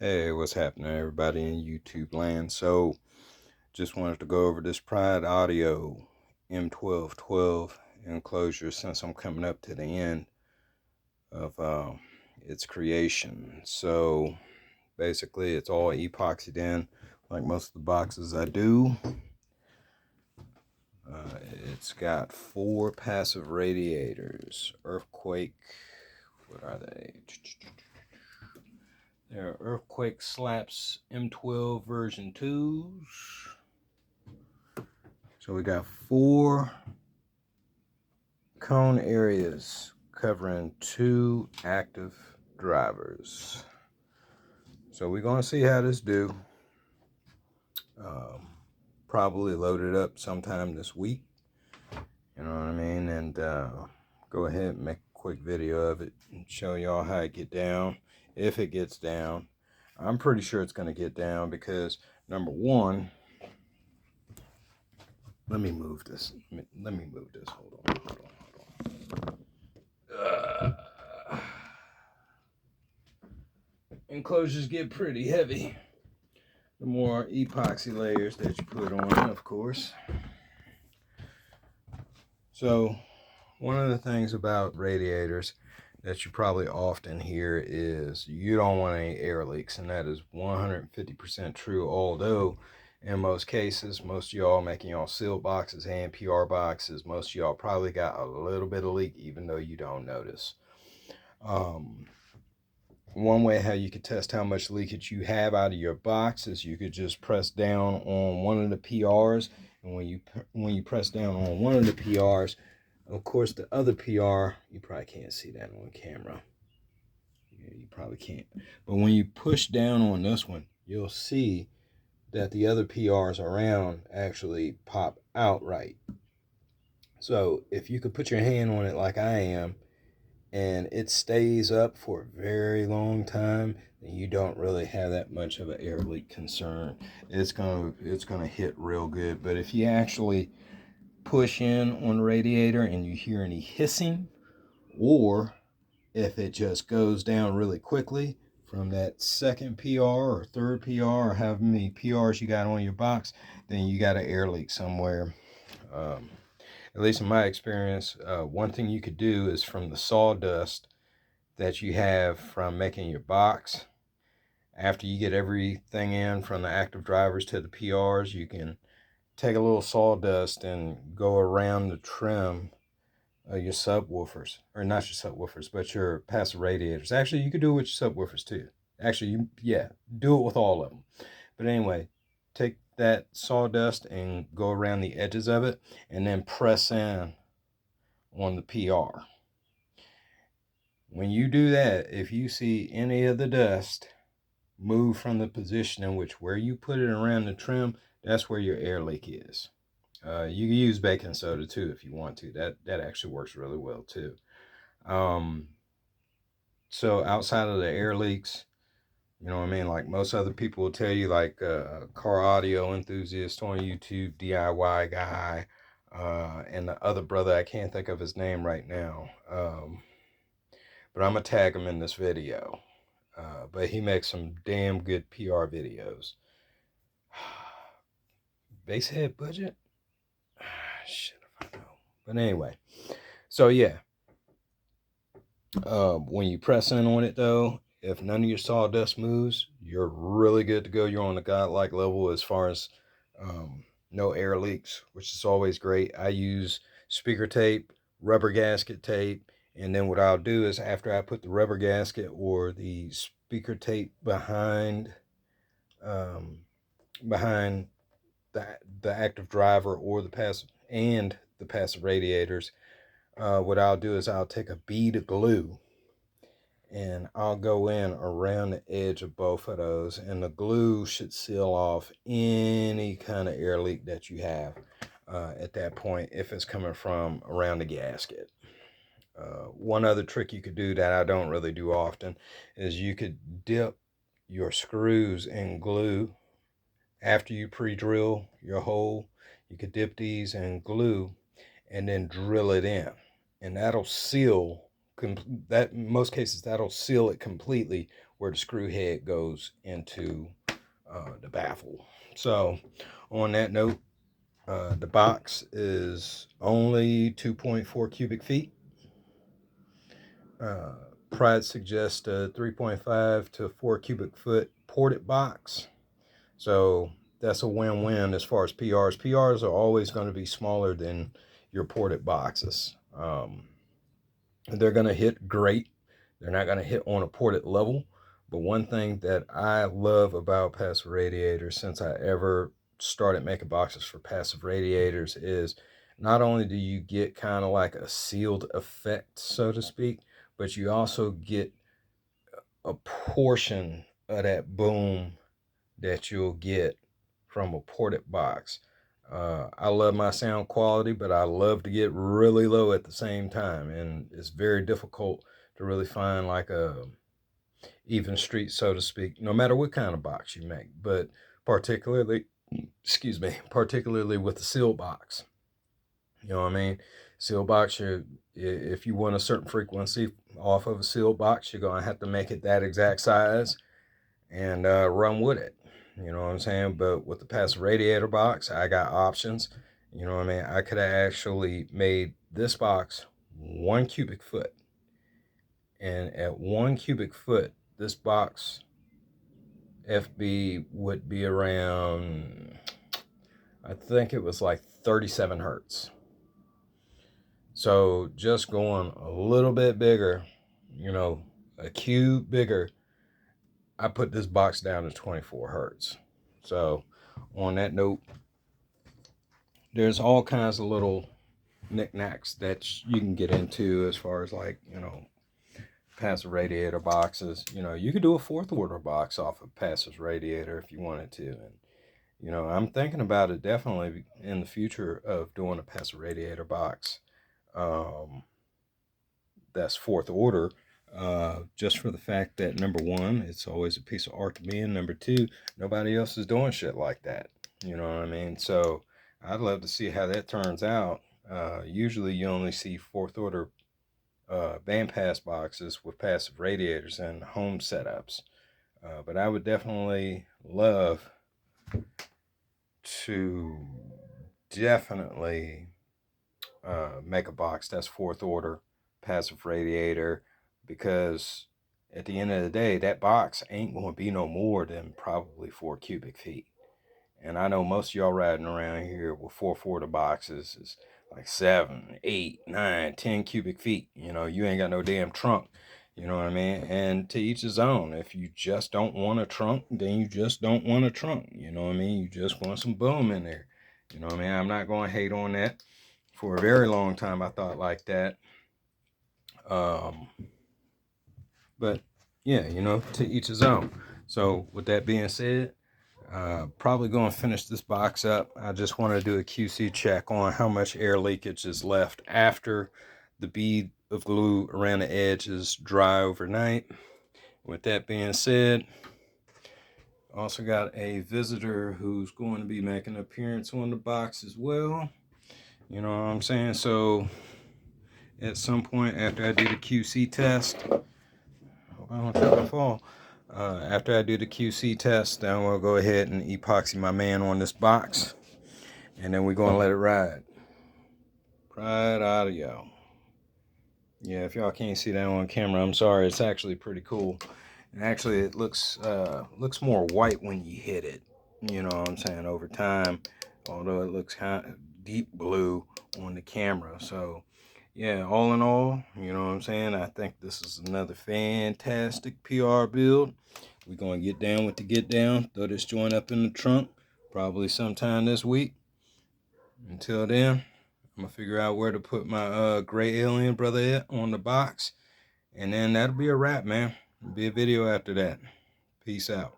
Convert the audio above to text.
Hey, what's happening, everybody in YouTube land? So, just wanted to go over this Pride Audio M1212 enclosure since I'm coming up to the end of its creation. So, basically, it's all epoxied in, like most of the boxes I do. It's got 4 passive radiators, earthquake. What are they? They're Earthquake Slaps M12 version 2s. So we got 4 cone areas covering 2 active drivers. So we're going to see how this do. Probably load it up sometime this week. You know what I mean? And go ahead and make a quick video of it and show y'all how it get down. If it gets down. I'm pretty sure it's going to get down because, number one, let me move this. Hold on. Enclosures get pretty heavy. The more epoxy layers that you put on, of course. So, one of the things about radiators that you probably often hear is you don't want any air leaks, and that is 150% true, although in most cases, most of y'all making y'all sealed boxes and PR boxes, most of y'all probably got a little bit of leak even though you don't notice. One way how you could test how much leakage you have out of your box is you could just press down on one of the PRs, and when you press down on one of the PRs, of course the other PR, you probably can't see that on camera. Yeah, you probably can't. But when you push down on this one, you'll see that the other PRs around actually pop out right. So if you could put your hand on it like I am, and it stays up for a very long time, then you don't really have that much of an air leak concern. It's gonna hit real good. But if you actually push in on the radiator and you hear any hissing, or if it just goes down really quickly from that second PR or third PR or however many PRs you got on your box, then you got an air leak somewhere. At least in my experience, one thing you could do is from the sawdust that you have from making your box, after you get everything in from the active drivers to the PRs, you can take a little sawdust and go around the trim of your subwoofers, or not your subwoofers, but your passive radiators. Actually, you could do it with your subwoofers too. Actually, yeah, do it with all of them. But anyway, take that sawdust and go around the edges of it and then press in on the PR. When you do that, if you see any of the dust move from the position in which where you put it around the trim, that's where your air leak is. You can use baking soda too if you want to. That actually works really well too. So outside of the air leaks, you know what I mean? Like most other people will tell you, like car audio enthusiast on YouTube, DIY guy, and the other brother, I can't think of his name right now. But I'm going to tag him in this video. But he makes some damn good PR videos. Basehead budget? Shit if I know. But anyway. So yeah. When you press in on it though, if none of your sawdust moves, you're really good to go. You're on the godlike level as far as no air leaks, which is always great. I use speaker tape, rubber gasket tape, and then what I'll do is after I put the rubber gasket or the speaker tape behind behind the active driver or the passive radiators, what I'll do is I'll take a bead of glue and I'll go in around the edge of both of those, and the glue should seal off any kind of air leak that you have at that point if it's coming from around the gasket. One other trick you could do that I don't really do often is you could dip your screws in glue after you pre-drill your hole. You could dip these in glue and then drill it in, and that'll seal that in most cases that'll seal it completely where the screw head goes into the baffle. So on that note, the box is only 2.4 cubic feet. Pride suggests a 3.5 to 4 cubic foot ported box. So that's a win-win as far as PRs. PRs are always going to be smaller than your ported boxes. They're going to hit great. They're not going to hit on a ported level. But one thing that I love about Passive Radiators since I ever started making boxes for Passive Radiators is not only do you get kind of like a sealed effect, so to speak, but you also get a portion of that boom that you'll get from a ported box. I love my sound quality, but I love to get really low at the same time, and it's very difficult to really find like a even street, so to speak, no matter what kind of box you make, but particularly, excuse me, particularly with the seal box. You know what I mean? Seal box, if you want a certain frequency off of a seal box, you're going to have to make it that exact size and run with it. You know what I'm saying? But with the Passive Radiator box, I got options. You know what I mean? I could have actually made this box 1 cubic foot. And at 1 cubic foot, this box FB would be around, I think it was like 37 hertz. So just going a little bit bigger, you know, a cube bigger, I put this box down to 24 hertz. So on that note, there's all kinds of little knickknacks that you can get into as far as like, you know, Passive Radiator boxes. You know, you could do a 4th order box off of Passive Radiator if you wanted to. And, you know, I'm thinking about it definitely in the future of doing a Passive Radiator box. That's 4th order. Just for the fact that, number one, it's always a piece of art to me, and number two, nobody else is doing shit like that. You know what I mean? So I'd love to see how that turns out. Usually you only see 4th order bandpass boxes with Passive Radiators and home setups. But I would definitely love to make a box that's 4th order Passive Radiator, because at the end of the day, that box ain't going to be no more than probably 4 cubic feet. And I know most of y'all riding around here with 4th order boxes is like 7, 8, 9, 10 cubic feet. You know, you ain't got no damn trunk. You know what I mean? And to each his own. If you just don't want a trunk, then you just don't want a trunk. You know what I mean? You just want some boom in there. You know what I mean? I'm not going to hate on that. For a very long time, I thought like that. But yeah, you know, to each his own. So with that being said, probably going to finish this box up. I just want to do a QC check on how much air leakage is left after the bead of glue around the edge is dry overnight. With that being said, also got a visitor who's going to be making an appearance on the box as well. You know what I'm saying? So at some point after I do the QC test, hope I don't trip and fall. After I do the QC test, then we'll go ahead and epoxy my man on this box, and then we're gonna let it ride. Pride audio. Yeah, if y'all can't see that on camera, I'm sorry. It's actually pretty cool. And actually, it looks more white when you hit it. You know what I'm saying? Over time, although it looks kind of deep blue on the camera. So yeah, all in all, you know what I'm saying? I think this is another fantastic PR build. We're going to get down with the get down. Throw this joint up in the trunk probably sometime this week. Until then, I'm going to figure out where to put my gray alien brother at on the box. And then that'll be a wrap, man. It'll be a video after that. Peace out.